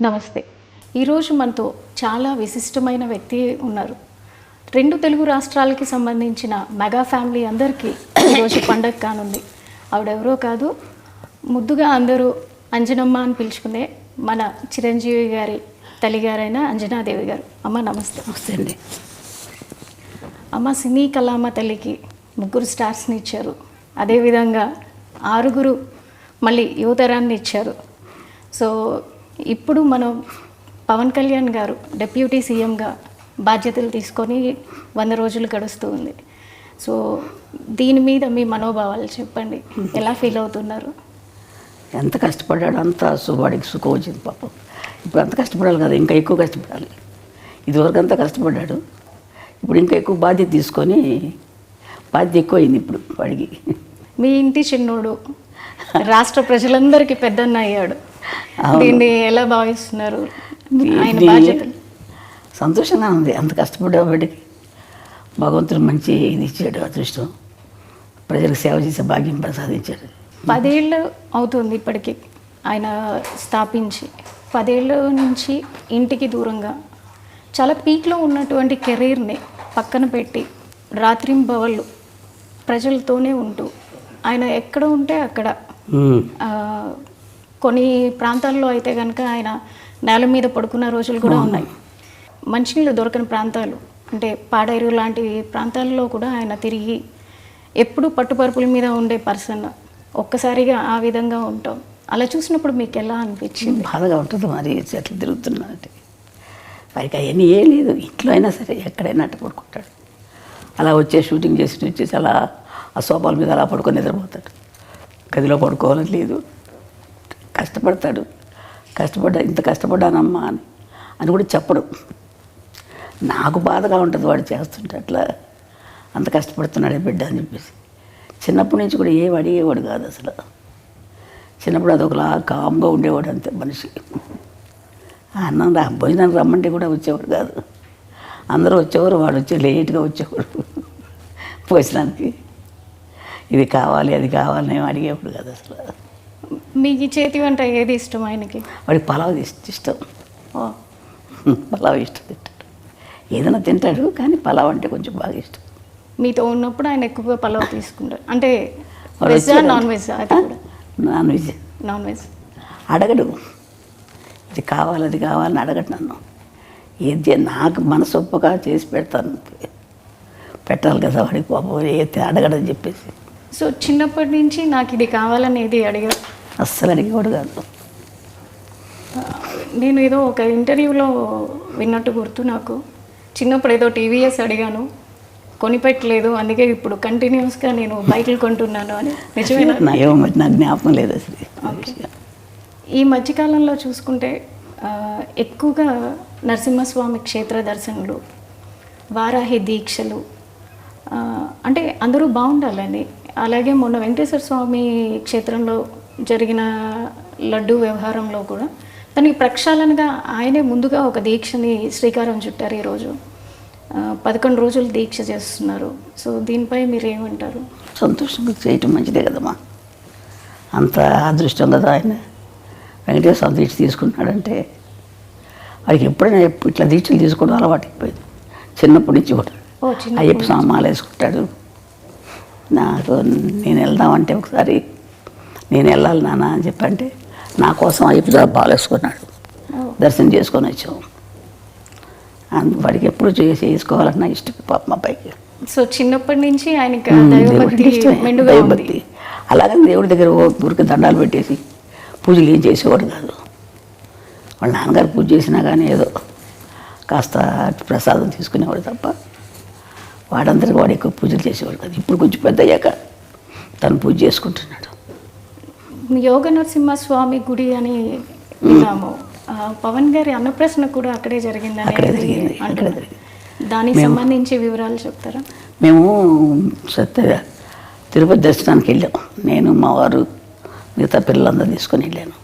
నమస్తే. ఈరోజు మనతో చాలా విశిష్టమైన వ్యక్తి ఉన్నారు. 2 తెలుగు రాష్ట్రాలకి సంబంధించిన మెగా ఫ్యామిలీ అందరికీ ఈరోజు పండగ కానుంది. ఆవిడెవరో కాదు, ముద్దుగా అందరూ అంజనమ్మ అని పిలుచుకునే మన చిరంజీవి గారి తల్లిగారైన అంజనాదేవి గారు. అమ్మ నమస్తే. నమస్తే అండి. అమ్మ సినీ కళామ తల్లికి 3 స్టార్స్ని ఇచ్చారు. అదేవిధంగా 6 మళ్ళీ యువతరాన్ని ఇచ్చారు. సో ఇప్పుడు మనం పవన్ కళ్యాణ్ గారు డిప్యూటీ సీఎంగా బాధ్యతలు తీసుకొని 100 రోజులు గడుస్తూ ఉంది. సో దీని మీద మీ మనోభావాలు చెప్పండి. ఎలా ఫీల్ అవుతున్నారు? ఎంత కష్టపడ్డాడు అంత వాడికి సుఖం వచ్చింది పాపం. ఇప్పుడు అంత కష్టపడాలి కదా, ఇంకా ఎక్కువ కష్టపడాలి. ఇదివరకు అంతా కష్టపడ్డాడు, ఇప్పుడు ఇంకా ఎక్కువ బాధ్యత తీసుకొని బాధ్యత ఎక్కువైంది ఇప్పుడు వాడికి. మీ ఇంటి చిన్నోడు రాష్ట్ర ప్రజలందరికీ పెద్దన్న అయ్యాడు. దీన్ని ఎలా భావిస్తున్నారు? ఆయన బాధ్యతలు సంతోషంగా ఉంది. అంత కష్టపడ్డా వాడికి భగవంతుడు మంచి ఇది ఇచ్చాడు, అదృష్టం. ప్రజలకు సేవ చేసే భాగ్యం ప్రసాదించాడు. 10 ఏళ్ళు అవుతుంది ఇప్పటికీ ఆయన స్థాపించి. 10 ఏళ్ళ నుంచి ఇంటికి దూరంగా చాలా పీక్లో ఉన్నటువంటి కెరీర్ని పక్కన పెట్టి రాత్రింబవళ్ళు ప్రజలతోనే ఉంటూ ఆయన ఎక్కడ ఉంటే అక్కడ, కొన్ని ప్రాంతాల్లో అయితే కనుక ఆయన నేల మీద పడుకున్న రోజులు కూడా ఉన్నాయి. మంచినీళ్ళు దొరకని ప్రాంతాలు అంటే పాడేరు లాంటి ప్రాంతాల్లో కూడా ఆయన తిరిగి ఎప్పుడు పట్టుపరుపుల మీద ఉండే పర్సన్. ఒక్కసారిగా ఆ విధంగా ఉంటాం. అలా చూసినప్పుడు మీకు ఎలా అనిపించింది? బాధగా ఉంటుంది. మరి చెట్లు తిరుగుతున్నానంటే వారికి అవన్నీ ఏ లేదు. ఇంట్లో అయినా సరే ఎక్కడైనా అట్ట పడుకుంటాడు. అలా షూటింగ్ వచ్చేసి అలా ఆ సోఫాల మీద అలా పడుకొని నిద్రపోతాడు. గదిలో పడుకోవాలని లేదు. కష్టపడతాడు. ఇంత కష్టపడ్డానమ్మా అని కూడా చెప్పడు. నాకు బాధగా ఉంటుంది వాడు చేస్తుంటే, అట్లా అంత కష్టపడుతున్నాడే బిడ్డ అని చెప్పేసి. చిన్నప్పటి నుంచి కూడా ఏం అడిగేవాడు కాదు అసలు. చిన్నప్పుడు అదొకలా కామ్గా ఉండేవాడు అంతే మనిషి. అన్నం భోజనానికి రమ్మంటే కూడా వచ్చేవాడు కాదు. అందరూ వచ్చేవారు, వాడు లేట్గా వచ్చేవాడు భోజనానికి. ఇది కావాలి అది కావాలని ఏం అడిగేవాడు కాదు అసలు. మీకు చేతి వంట ఏది ఇష్టం ఆయనకి? వాడికి పలావ్ ఇష్టం. పలావ్ ఇష్టం తింటాడు. ఏదైనా తింటాడు కానీ పలావ్ అంటే కొంచెం బాగా ఇష్టం. మీతో ఉన్నప్పుడు ఆయన ఎక్కువగా పలావ్ తీసుకుంటారు అంటే వెజ్జా నాన్ వెజ్? అది కూడా నాన్ వెజ్. నాన్ వెజ్ అడగడు. ఇది కావాలి అది కావాలని అడగడు నన్ను. ఏది నాకు మనసు ఒప్పగా చేసి పెడతాను. పెట్టాలి కదా వాడికి పాపం, ఏది అడగడని చెప్పేసి. సో చిన్నప్పటి నుంచి నాకు ఇది కావాలని ఏది అడిగారు? అస్సలు అడిగేవాడు కాదు. నేను ఏదో ఒక ఇంటర్వ్యూలో విన్నట్టు గుర్తు నాకు. చిన్నప్పుడు ఏదో టీవీఎస్ అడిగాను, కొనిపెట్టలేదు, అందుకే ఇప్పుడు కంటిన్యూస్గా నేను బైకులు కొంటున్నాను అని. నిజమేనా? ఏమో మరి నాకు జ్ఞాపకం లేదు అసలు. ఈ మధ్యకాలంలో చూసుకుంటే ఎక్కువగా నరసింహస్వామి క్షేత్ర దర్శనలు, వారాహి దీక్షలు, అంటే అందరూ బాగుండాలని. అలాగే మొన్న వెంకటేశ్వర స్వామి క్షేత్రంలో జరిగిన లడ్డు వ్యవహారంలో కూడా దానికి ప్రక్షాళనగా ఆయనే ముందుగా ఒక దీక్షని శ్రీకారం చుట్టారు. ఈరోజు 11 రోజులు దీక్ష చేస్తున్నారు. సో దీనిపై మీరు ఏమంటారు? సంతోషంగా చేయటం మంచిదే కదమ్మా. అంత అదృష్టం కదా ఆయన. వెంకటేశ్వర స్వామి దీక్ష తీసుకుంటున్నాడంటే వాడికి ఎప్పుడైనా ఇట్లా దీక్షలు తీసుకోవడం అలవాటు అయిపోయింది చిన్నప్పటి నుంచి కూడా. అయ్యప్ప స్వామి మాల వేసుకుంటాడు. నాకు నేను వెళ్దామంటే ఒకసారి నేను వెళ్ళాలి నాన్న అని చెప్పంటే నా కోసం అయ్యప్ప స్వామి మాల వేసుకున్నాడు. దర్శనం చేసుకొని వచ్చాము. వాడికి ఎప్పుడు చేసుకోవాలన్నా ఇష్టం పాప మా పైకి. సో చిన్నప్పటి నుంచి ఆయనకి దైవభక్తి. అలాగని దేవుడి దగ్గర ఊరికి దండాలు పెట్టేసి పూజలు ఏం చేసేవాడు కాదు. వాళ్ళ నాన్నగారు పూజ చేసినా కానీ ఏదో కాస్త ప్రసాదం తీసుకునేవాడు తప్ప వాడందరికీ వాడు ఎక్కువ పూజలు చేసేవాడు కాదు. ఇప్పుడు కొంచెం పెద్ద అయ్యాక తను పూజ చేసుకుంటున్నాడు. యోగ నరసింహస్వామి గుడి అని విన్నాము. పవన్ గారి అన్నప్రశ్న కూడా అక్కడే జరిగింది. దానికి సంబంధించి వివరాలు చెప్తారా? మేము తిరుపతి దర్శనానికి వెళ్ళాం. నేను మా వారు మిగతా పిల్లలందరూ తీసుకొని వెళ్ళాను.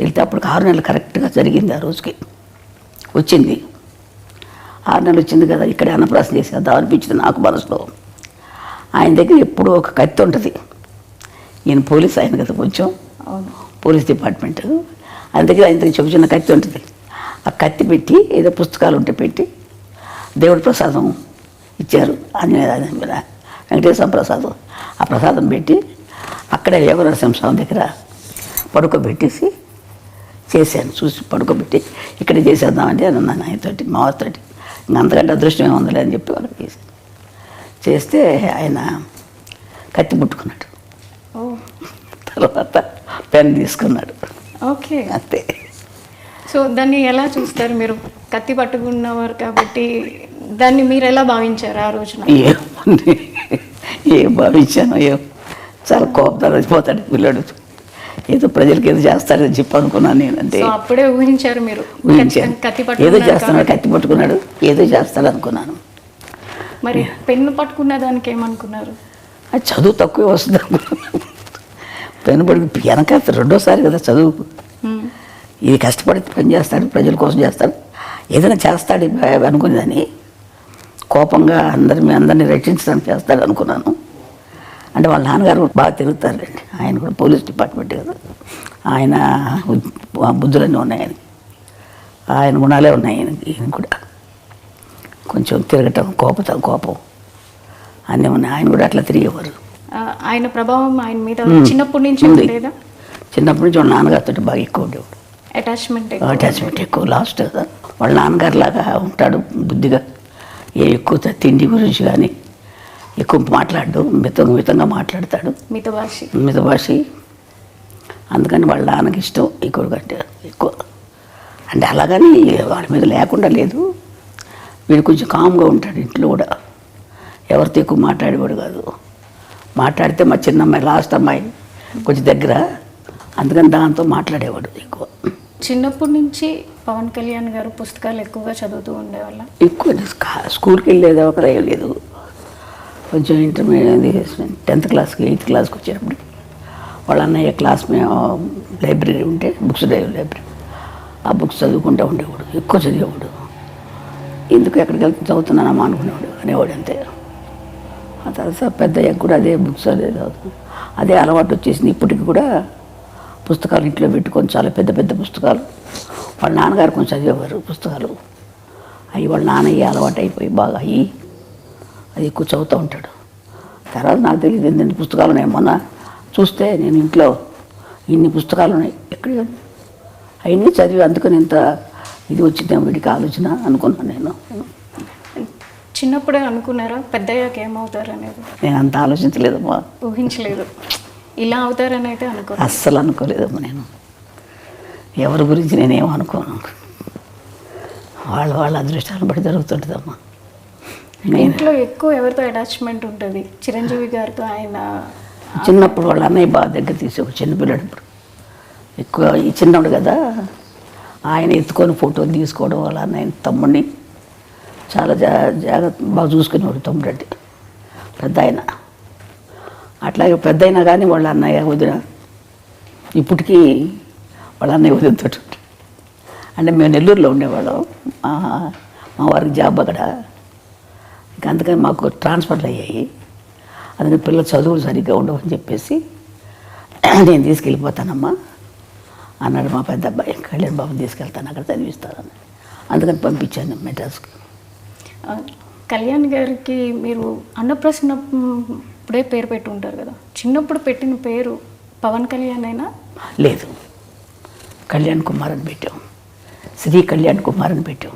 వెళ్తే అప్పుడు 6 నెలలు కరెక్ట్గా జరిగింది. ఆ రోజుకి వచ్చింది. 6 నెలలు వచ్చింది కదా, ఇక్కడే అన్నప్రాసన చేసేద్దాం అనిపించింది నాకు మనసులో. ఆయన దగ్గర ఎప్పుడూ ఒక కత్తి ఉంటుంది. ఈయన పోలీస్ ఆయన కదా, కొంచెం పోలీస్ డిపార్ట్మెంట్. అందుకే ఇంత చిన్న కత్తి ఉంటుంది. ఆ కత్తి పెట్టి ఏదో పుస్తకాలు ఉంటే పెట్టి దేవుడి ప్రసాదం ఇచ్చారు. వెంకటేశ్వర ప్రసాదం. ఆ ప్రసాదం పెట్టి అక్కడే యోగ నరసింహస్వామి దగ్గర పడుకోబెట్టేసి చేశాను. చూసి పడుకోబెట్టి ఇక్కడే చేసేద్దామంటే అన్నాను ఆయనతోటి, మా వారితోటి. ఇంక అంతకంటే అదృష్టం ఏముందిలే అని చెప్పి వాళ్ళకి చేశాను. చేస్తే ఆయన కత్తి ముట్టుకున్నాడు. తర్వాత పెన్ తీసుకున్నాడు. ఓకే, అంతే. సో దాన్ని ఎలా చూస్తారు మీరు? కత్తి పట్టుకున్నవారు కాబట్టి దాన్ని మీరు ఎలా భావించారు ఆ రోజున? ఏముంది, ఏం భావించాను, చాలా కోపం వచ్చిపోతాడు పిల్లడు. ఏదో ప్రజలకి ఏదో చేస్తాడని చెప్పి అనుకున్నాను నేను. అంటే అప్పుడే ఊహించారు మీరు? ఊహించాను, ఏదో చేస్తున్నాడు, కత్తి పట్టుకున్నాడు, ఏదో చేస్తాడు అనుకున్నాను. మరి పెన్ను పట్టుకున్న దానికి ఏమనుకున్నారు? అది చదువు తక్కువే వస్తుంది అనుకున్నాను. పెన్ను పట్టుకు వెనక రెండోసారి కదా చదువు. ఇది కష్టపడి పని చేస్తాడు, ప్రజల కోసం చేస్తాడు, ఏదైనా చేస్తాడు అనుకునేదని. కోపంగా అందరినీ రక్షించడానికి చేస్తాడు అనుకున్నాను. అంటే వాళ్ళ నాన్నగారు బాగా తిరుగుతారండి. ఆయన కూడా పోలీస్ డిపార్ట్మెంట్ కదా. ఆయన బుద్ధులన్నీ ఉన్నాయి ఆయనకి, ఆయన గుణాలే ఉన్నాయి ఆయనకి. ఈయన కూడా కొంచెం తిరగటం, కోపం అన్నీ ఉన్నాయి. ఆయన కూడా అట్లా తిరిగేవారు. ఆయన ప్రభావం ఆయన మీద చిన్నప్పటి నుంచి లేదా? చిన్నప్పటి నుంచి వాళ్ళ నాన్నగారితో బాగా ఎక్కువ ఉండేవాడు. అటాచ్మెంట్ ఎక్కువ. లాస్ట్ కదా వాళ్ళ నాన్నగారు లాగా ఉంటాడు, బుద్ధిగా. ఎక్కువ తిండి గురించి కానీ ఎక్కువ మాట్లాడు, మితంగా మాట్లాడతాడు, మితభాషి. అందుకని వాళ్ళ నాన్నకి ఇష్టం ఎక్కువ కంటే ఎక్కువ. అంటే అలాగని వాళ్ళ మీద లేకుండా లేదు. వీడు కొంచెం కామ్గా ఉంటాడు ఇంట్లో కూడా, ఎవరితో ఎక్కువ మాట్లాడేవాడు కాదు. మాట్లాడితే మా చిన్నమ్మాయి, లాస్ట్ అమ్మాయి కొంచెం దగ్గర, అందుకని దాంతో మాట్లాడేవాడు ఎక్కువ. చిన్నప్పటి నుంచి పవన్ కళ్యాణ్ గారు పుస్తకాలు ఎక్కువగా చదువుతూ ఉండేవాళ్ళ? ఎక్కువ స్కూల్కి వెళ్ళేది ఒకరు లేదు. కొంచెం ఇంటర్మీడియట్ 10th క్లాస్కి 8th క్లాస్కి వచ్చేటప్పుడు వాళ్ళ అన్నయ్య క్లాస్ మేము లైబ్రరీ ఉంటే బుక్స్ లైబ్రరీ, ఆ బుక్స్ చదువుకుంటూ ఉండేవాడు, ఎక్కువ చదివేవాడు. ఎందుకు ఎక్కడికి వెళ్తే చదువుతున్నానమ్మా అనుకునేవాడు, అనేవాడు అంతే. ఆ తర్వాత పెద్దయ్యాక కూడా అదే బుక్స్ అదే చదువుతున్నాడు. అదే అలవాటు వచ్చేసింది. ఇప్పటికి కూడా పుస్తకాలు ఇంట్లో పెట్టుకొని, చాలా పెద్ద పుస్తకాలు. వాళ్ళ నాన్నగారు కొంచెం చదివేవారు పుస్తకాలు. అవి వాళ్ళ నాన్నయ్య అలవాటు అయిపోయి బాగా అది ఎక్కువ చదువుతూ ఉంటాడు. తర్వాత నాకు తెలియదు ఎన్ని పుస్తకాలు ఉన్నాయి. మొన్న చూస్తే నేను ఇంట్లో ఇన్ని పుస్తకాలు ఉన్నాయి, ఎక్కడ అవన్నీ చదివి అందుకని ఇంత ఇది వచ్చిందే వీడికి ఆలోచన అనుకున్నాను నేను. చిన్నప్పుడే అనుకున్నారా పెద్దయ్యాక ఏమవుతారు అనేది? నేను అంత ఆలోచించలేదమ్మా, ఊహించలేదు ఇలా అవుతారని అయితే అస్సలు అనుకోలేదమ్మా. నేను ఎవరి గురించి నేనేమో అనుకోను. వాళ్ళ అదృష్టాలను బట్టి జరుగుతుంటుందమ్మా. ఇంట్లో ఎక్కువ ఎవరితో అటాచ్మెంట్ ఉంటుంది? చిరంజీవి గారితో. ఆయన చిన్నప్పుడు వాళ్ళ అన్నయ్య బాగా దగ్గర తీసేవాడు, చిన్నపిల్లడు. ఇప్పుడు ఎక్కువ ఈ చిన్నవాడు కదా, ఆయన ఎత్తుకొని ఫోటోలు తీసుకోవడం, వాళ్ళ అన్నయ్య తమ్ముడిని చాలా జాగ్రత్త బాగా చూసుకునేవాడు. తమ్ముడు అంటే పెద్ద ఆయన. అట్లాగే పెద్ద అయినా కానీ వాళ్ళ అన్నయ్య వదిన ఇప్పటికీ వాళ్ళ అన్నయ్య వదినతో. అంటే మేము నెల్లూరులో ఉండేవాళ్ళం, మా వారికి జాబ్ అక్కడ. ఇంకా అందుకని మాకు ట్రాన్స్ఫర్లు అయ్యాయి. అందుకని పిల్లలు చదువులు సరిగ్గా ఉండవని చెప్పేసి నేను తీసుకెళ్ళిపోతానమ్మా అన్నాడు మా పెద్ద అబ్బాయి. కళ్యాణ్ బాబుని తీసుకెళ్తాను, అక్కడ చదివిస్తానని. అందుకని పంపించాను మెడ్రాస్కి. కళ్యాణ్ గారికి మీరు అన్నప్రసన్న ఇప్పుడే పేరు పెట్టి ఉంటారు కదా, చిన్నప్పుడు పెట్టిన పేరు పవన్ కళ్యాణ్ అయినా? లేదు, కళ్యాణ్ కుమార్ అని పెట్టాం, శ్రీ కళ్యాణ్ కుమార్ అని పెట్టాం.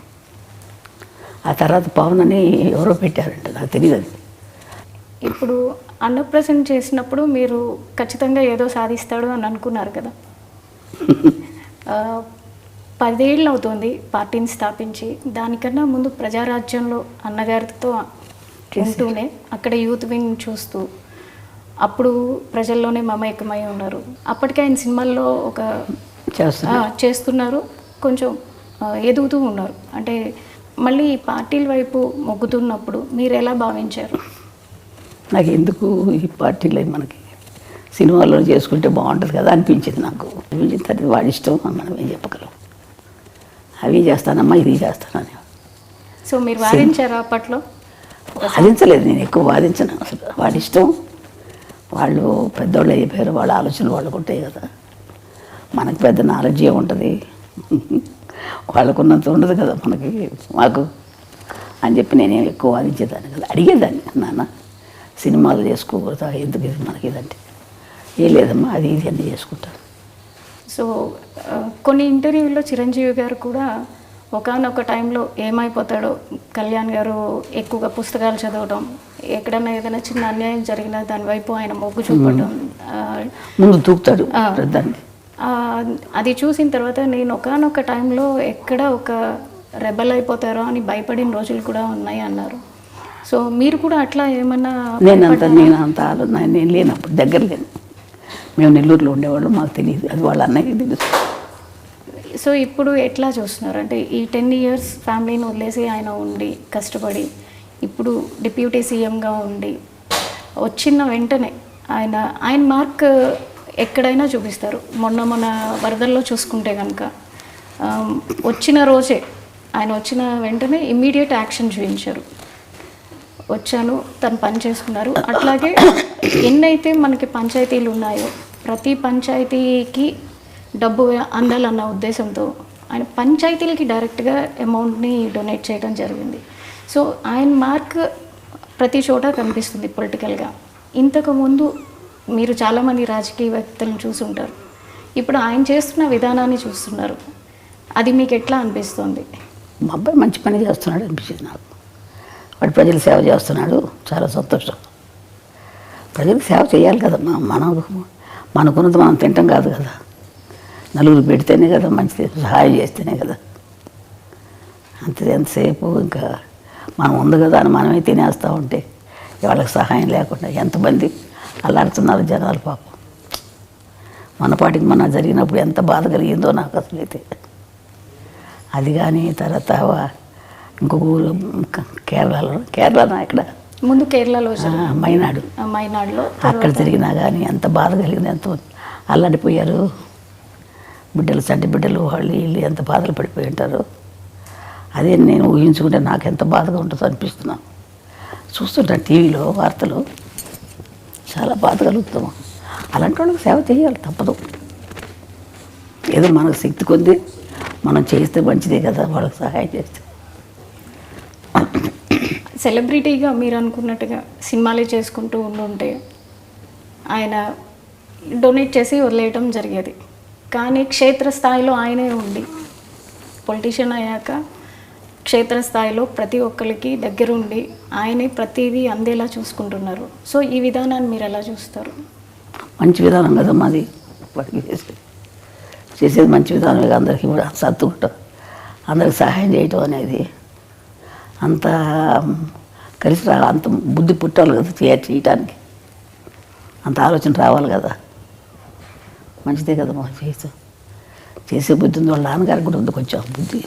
ఆ తర్వాత పవన్ అని ఎవరో పెట్టారంట, నాకు తెలియదు అది. ఇప్పుడు అన్నప్రసన్న చేసినప్పుడు మీరు ఖచ్చితంగా ఏదో సాధిస్తాడు అని అనుకున్నారు కదా. 10 ఏళ్ళు అవుతుంది పార్టీని స్థాపించి. దానికన్నా ముందు ప్రజారాజ్యంలో అన్నగారితో ఉంటూనే అక్కడ యూత్ వింగ్ చూస్తూ అప్పుడు ప్రజల్లోనే మమేకమై ఉన్నారు. అప్పటికే ఆయన సినిమాల్లో ఒక చేస్తున్నారు, కొంచెం ఎదుగుతూ ఉన్నారు. అంటే మళ్ళీ పార్టీల వైపు మొగ్గుతున్నప్పుడు మీరు ఎలా భావించారు? నాకు ఎందుకు ఈ పార్టీలో మనకి సినిమాల్లో చేసుకుంటే బాగుంటుంది కదా అనిపించింది నాకు. అనిపించిన వాడి ఇష్టం, మనం ఏం చెప్పగలం. అవి చేస్తానమ్మా, ఇది చేస్తానని. సో మీరు వాదించారా అప్పట్లో? వాదించలేదు, నేను ఎక్కువ వాదించను అసలు. వాడి ఇష్టం, వాళ్ళు పెద్దవాళ్ళు అయిపోయారు, వాళ్ళ ఆలోచనలు వాళ్ళకు ఉంటాయి కదా. మనకు పెద్ద నాలెడ్జ్ ఏముంటుంది, వాళ్ళకున్నంత ఉండదు కదా మనకి మాకు అని చెప్పి నేనేం ఎక్కువ వాదించేదాన్ని కదా. అడిగేదాన్ని, నాన్న సినిమాలు చేసుకోకూడదా, ఎందుకు ఇది మనకి ఇదంటే, ఏ లేదమ్మా అది ఇది అన్నీ చేసుకుంటాను. సో కొన్ని ఇంటర్వ్యూల్లో చిరంజీవి గారు కూడా ఒకానొక టైంలో ఏమైపోతాడో, కళ్యాణ్ గారు ఎక్కువగా పుస్తకాలు చదవడం, ఎక్కడన్నా ఏదైనా చిన్న అన్యాయం జరిగినా దాని వైపు ఆయన మొగ్గు చూపడం, ముందు దూకుతాడు దాన్ని. అది చూసిన తర్వాత నేను ఒకానొక టైంలో ఎక్కడ ఒక రెబల్ అయిపోతారో అని భయపడిన రోజులు కూడా ఉన్నాయి అన్నారు. సో మీరు కూడా అట్లా ఏమన్నా? నేను లేనప్పుడు దగ్గర లేను, మేము నెల్లూరులో ఉండేవాళ్ళు, మాకు తెలియదు, అది వాళ్ళ అన్నయ్యకి తెలుసు. సో ఇప్పుడు ఎట్లా చూస్తున్నారు అంటే ఈ 10 years ఫ్యామిలీని వదిలేసి ఆయన ఉండి కష్టపడి ఇప్పుడు డిప్యూటీ సీఎంగా ఉండి వచ్చిన వెంటనే ఆయన మార్క్ ఎక్కడైనా చూపిస్తారు. మొన్న వరదల్లో చూసుకుంటే కనుక వచ్చిన రోజే ఆయన వచ్చిన వెంటనే ఇమ్మీడియట్ యాక్షన్ చూపించారు. వచ్చాను, తను పని చేసుకున్నారు. అట్లాగే ఎన్నైతే మనకి పంచాయతీలు ఉన్నాయో ప్రతి పంచాయతీకి డబ్బు అందాలన్న ఉద్దేశంతో ఆయన పంచాయతీలకి డైరెక్ట్గా అమౌంట్ని డొనేట్ చేయడం జరిగింది. సో ఆయన మార్క్ ప్రతి చోట కనిపిస్తుంది పొలిటికల్గా. ఇంతకుముందు మీరు చాలామంది రాజకీయ వ్యక్తులను చూసుంటారు, ఇప్పుడు ఆయన చేస్తున్న విధానాన్ని చూస్తున్నారు, అది మీకు ఎట్లా అనిపిస్తుంది? మా అబ్బాయి మంచి పని చేస్తున్నాడు అనిపించింది నాకు. వాడు ప్రజలు సేవ చేస్తున్నాడు, చాలా సంతోషం. ప్రజలకు సేవ చేయాలి కదమ్మా, మనకున్నది మనం తింటాం కాదు కదా, నలుగురు పెడితేనే కదా మంచిది, సహాయం చేస్తేనే కదా. అంతే, ఎంతసేపు ఇంకా మనం ఉంది కదా అని మనమే తినేస్తూ ఉంటే వాళ్ళకి సహాయం లేకుండా ఎంతమంది అల్లాడుతున్నారు జనాలు పాపం. మన పాటికి మన జరిగినప్పుడు ఎంత బాధ కలిగిందో నాకు అసలు అయితే. అది కానీ తర్వాత ఇంకొక ఊరు కేరళలో ఇక్కడ ముందు కేరళలో మైనాడులో అక్కడ తిరిగినా కానీ ఎంత బాధ కలిగింది, ఎంత అల్లాడిపోయారు బిడ్డలు, చంటి బిడ్డలు, వాళ్ళు వీళ్ళు ఎంత బాధలు పడిపోయి ఉంటారు. అదే నేను ఊహించుకుంటే నాకు ఎంత బాధగా ఉంటుందో అనిపిస్తున్నాను. చూస్తుంటాను టీవీలో వార్తలు, చాలా బాధ కలుగుతాము. అలాంటి వాళ్ళకి సేవ చేయాలి, తప్పదు. ఏదో మనకు శక్తి కొద్ది మనం చేస్తే మంచిదే కదా, వాళ్ళకి సహాయం చేస్తే. సెలబ్రిటీగా మీరు అనుకున్నట్టుగా సినిమాలే చేసుకుంటూ ఉంటే ఆయన డొనేట్ చేసి వదిలేయటం జరిగేది. కానీ క్షేత్రస్థాయిలో ఆయనే ఉండి పొలిటీషియన్ అయ్యాక క్షేత్రస్థాయిలో ప్రతి ఒక్కరికి దగ్గరుండి ఆయనే ప్రతిదీ అందేలా చూసుకుంటున్నారు. సో ఈ విధానాన్ని మీరు ఎలా చూస్తారు? మంచి విధానం కదా మాది, వాడికి చేసేది మంచి విధానమే. అందరికీ కూడా సర్దుకుంటాం, అందరికి సహాయం చేయటం అనేది అంత కలిసి అంత బుద్ధి పుట్టాలి కదా చేయటానికి, అంత ఆలోచన రావాలి కదా. మంచిదే కదా మాకు చేసే బుద్ధి ఉంది. వాళ్ళ నాన్నగారికి కూడా ఉంది కొంచెం బుద్ధి,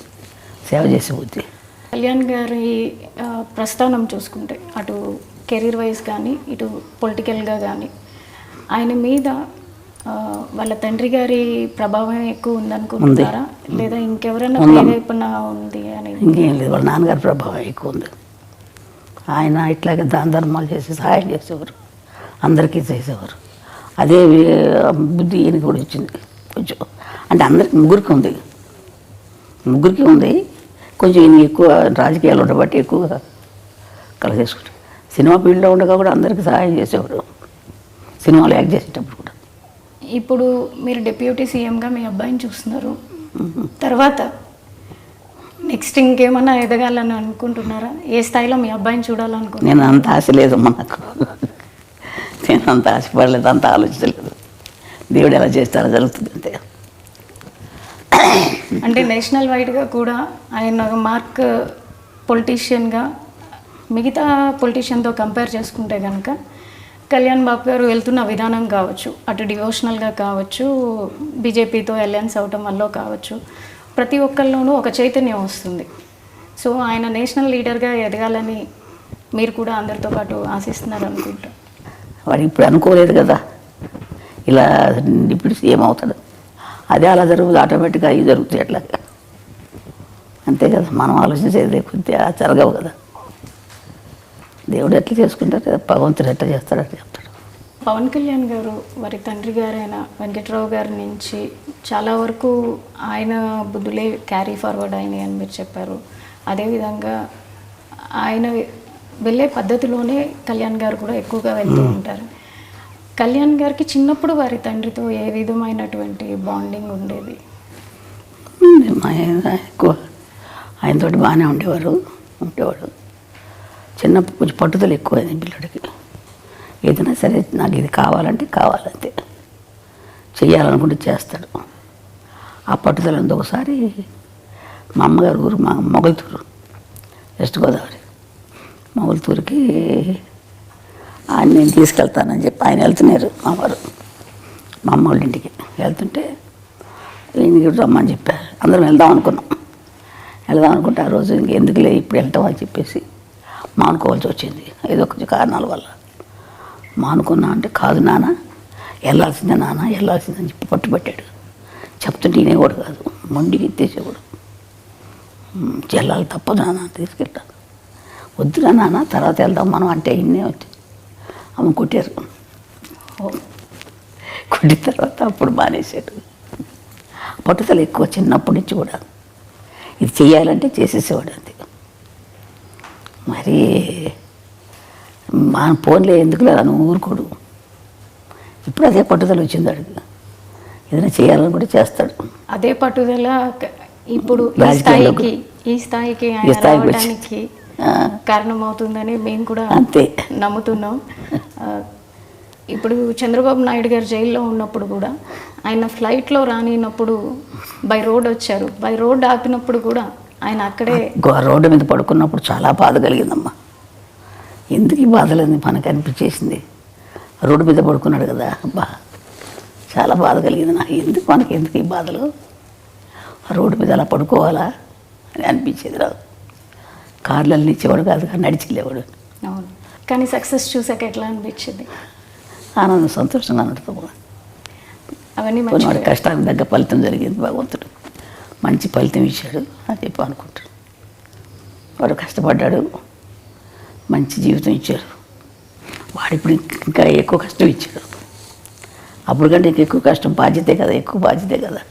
సేవ చేసే బుద్ధి. కళ్యాణ్ గారి ప్రస్థానం చూసుకుంటే అటు కెరీర్ వైజ్ కానీ ఇటు పొలిటికల్గా కానీ ఆయన మీద వాళ్ళ తండ్రి గారి ప్రభావం ఎక్కువ ఉందనుకుంటున్నారా, లేదా ఇంకెవరైనా ప్రేరేపణ ఉంది అనేది? ఇంకేం లేదు, వాళ్ళ నాన్నగారి ప్రభావం ఎక్కువ ఉంది. ఆయన ఇట్లాగే దాన ధర్మాలు చేసి సహాయం చేసేవారు, అందరికీ చేసేవారు. అదే బుద్ధి ఈయనకి కూడా వచ్చింది కొంచెం. అంటే అందరికి ముగ్గురికి ఉంది కొంచెం. ఈయన ఎక్కువ రాజకీయాలు ఉండబట్టి ఎక్కువగా కలిసేసుకుంటారు. సినిమా ఫీల్డ్లో ఉండగా కూడా అందరికీ సహాయం చేసేవారు, సినిమాలు యాక్ట్ చేసేటప్పుడు కూడా. ఇప్పుడు మీరు డిప్యూటీ సీఎంగా మీ అబ్బాయిని చూస్తున్నారు, తర్వాత నెక్స్ట్ ఇంకేమన్నా ఎదగాలని అనుకుంటున్నారా? ఏ స్థాయిలో మీ అబ్బాయిని చూడాలనుకుంటున్నారు? నేను అంత ఆశ లేదమ్మా నాకు, నేను అంత ఆశపడలేదు, అంత ఆలోచించలేదు. దేవుడు ఎలా చేస్తారో జరుగుతుంది అంతే. అంటే నేషనల్ వైడ్గా కూడా ఆయన మార్క్ పొలిటీషియన్గా మిగతా పొలిటీషియన్తో కంపేర్ చేసుకుంటే కనుక కళ్యాణ్ బాబు గారు వెళ్తున్న విధానం కావచ్చు, అటు డివోషనల్గా కావచ్చు, బీజేపీతో అలయన్స్ అవటం వల్ల కావచ్చు, ప్రతి ఒక్కరిలోనూ ఒక చైతన్యం వస్తుంది. సో ఆయన నేషనల్ లీడర్గా ఎదగాలని మీరు కూడా అందరితో పాటు ఆశిస్తున్నారు అనుకుంటా. వాడు ఇప్పుడు అనుకోలేదు కదా ఇలా ఇప్పుడు సీఎం అవుతాడు, అదే అలా జరుగుతుంది, ఆటోమేటిక్గా అవి జరుగుతాయి అట్లా. అంతే కదా, మనం ఆలోచించేది కొద్దిగా జరగవు కదా. దేవుడు ఎట్లా చేసుకుంటారు, భగవంతుడు ఎట్లా చేస్తాడు అట్లా చెప్తాడు. పవన్ కళ్యాణ్ గారు వారి తండ్రి గారైన వెంకట్రావు గారి నుంచి చాలా వరకు ఆయన బుద్ధులే క్యారీ ఫార్వర్డ్ అయినాయి అని మీరు చెప్పారు. అదేవిధంగా ఆయన వెళ్ళే పద్ధతిలోనే కళ్యాణ్ గారు కూడా ఎక్కువగా వెళ్తూ ఉంటారు. కళ్యాణ్ గారికి చిన్నప్పుడు వారి తండ్రితో ఏ విధమైనటువంటి బాండింగ్ ఉండేది? ఎక్కువ ఆయనతోటి బాగానే ఉండేవాడు. చిన్నప్పుడు కొంచెం పట్టుదల ఎక్కువైంది పిల్లడికి. ఏదైనా సరే నాకు ఇది కావాలంటే కావాలంతే, చెయ్యాలనుకుంటే చేస్తాడు. ఆ పట్టుదల ఉంది. ఒకసారి మా అమ్మగారు ఊరు మా మొగల్తూరు, వెస్ట్ గోదావరి మొగల్తూరుకి ఆయన నేను తీసుకెళ్తానని చెప్పి ఆయన వెళ్తున్నారు. మా వారు మా అమ్మ వాళ్ళ ఇంటికి వెళ్తుంటే ఈయనకి రమ్మని చెప్పారు. అందరం వెళ్దాం అనుకుంటే ఆ రోజు ఇంకెందుకులే ఇప్పుడు వెళ్తాం అని చెప్పేసి మానుకోవాల్సి వచ్చింది. ఏదో కొంచెం కారణాల వల్ల మానుకున్నా అంటే, కాదు నాన్న వెళ్ళాల్సిందని చెప్పి పట్టుబట్టాడు. చెప్తుంటే వినేవాడు కాదు, మొండికి ఎత్తేసేవాడు. వెళ్ళాలి తప్పదు నాన్న తీసుకెళ్తాను. వద్దురా నాన్న తర్వాత వెళ్దాం మనం అంటే ఇన్నే వచ్చి అమ్మ కొట్టారు. కొట్టిన తర్వాత అప్పుడు మానేశాడు. పట్టుదల ఎక్కువ చిన్నప్పటి నుంచి కూడా. ఇది చెయ్యాలంటే చేసేసేవాడు అంతే. మరి మన ఫోన్లో ఎందుకు లేదా నువ్వు ఊరుకోడు. ఇప్పుడు అదే పట్టుదల వచ్చింది అడుగు. ఏదైనా చేయాలని కూడా చేస్తాడు. అదే పట్టుదల ఇప్పుడు ఈ స్థాయికి రావడానికి కారణమవుతుందని మేము కూడా అంతే నమ్ముతున్నాం. ఇప్పుడు చంద్రబాబు నాయుడు గారు జైల్లో ఉన్నప్పుడు కూడా ఆయన ఫ్లైట్లో రానినప్పుడు బై రోడ్ వచ్చారు. బై రోడ్ ఆపినప్పుడు కూడా ఆయన అక్కడే రోడ్డు మీద పడుకున్నప్పుడు చాలా బాధ కలిగిందమ్మా. ఎందుకు ఈ బాధలని మనకు అనిపించేసింది. రోడ్డు మీద పడుకున్నాడు కదా, అబ్బా చాలా బాధ కలిగింది నాకు. ఎందుకు ఈ బాధలు, రోడ్డు మీద అలా పడుకోవాలా అని అనిపించేది. రాదు కార్లలో ఇచ్చేవాడు కాదు, నడిచి వెళ్ళేవాడు. అవును. కానీ సక్సెస్ చూసాక ఎట్లా అనిపించింది? ఆనందం, సంతోషంగా నడుతూ అవన్నీ వాడి కష్టానికి తగ్గ ఫలితం జరిగింది. భగవంతుడు మంచి ఫలితం ఇచ్చాడు అని చెప్పి అనుకుంటాడు. వాడు కష్టపడ్డాడు, మంచి జీవితం ఇచ్చారు. వాడు ఇప్పుడు ఇంకా ఎక్కువ కష్టం ఇచ్చాడు. అప్పుడు కంటే ఎక్కువ కష్టం ఎక్కువ బాధ్యతే కదా.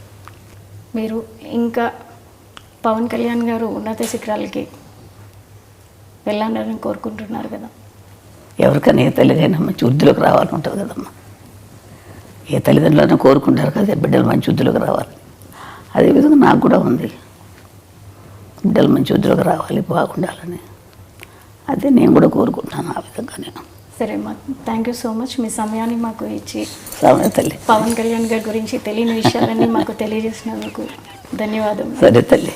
మీరు ఇంకా పవన్ కళ్యాణ్ గారు ఉన్నత శిఖరాలకి వెళ్ళాలని కోరుకుంటున్నారు కదా. ఎవరికైనా ఏ తల్లిదైనా మంచి వృద్ధిలోకి రావాలని ఉంటుంది కదమ్మా. ఏ తల్లిదండ్రులైనా కోరుకుంటారు కదా బిడ్డలు మంచి వృద్ధిలోకి రావాలి. అదేవిధంగా నాకు కూడా ఉంది, బిడ్డలు మంచి వృద్ధిలోకి రావాలి, బాగుండాలని. అదే నేను కూడా కోరుకుంటున్నాను ఆ విధంగానే. సరే అమ్మా, థ్యాంక్ యూ సో మచ్. మీ సమయాన్ని మాకు ఇచ్చి తల్లి పవన్ కళ్యాణ్ గారి గురించి తెలియని విషయాలన్నీ మాకు తెలియజేసినందుకు ధన్యవాదాలు. సరే తల్లి.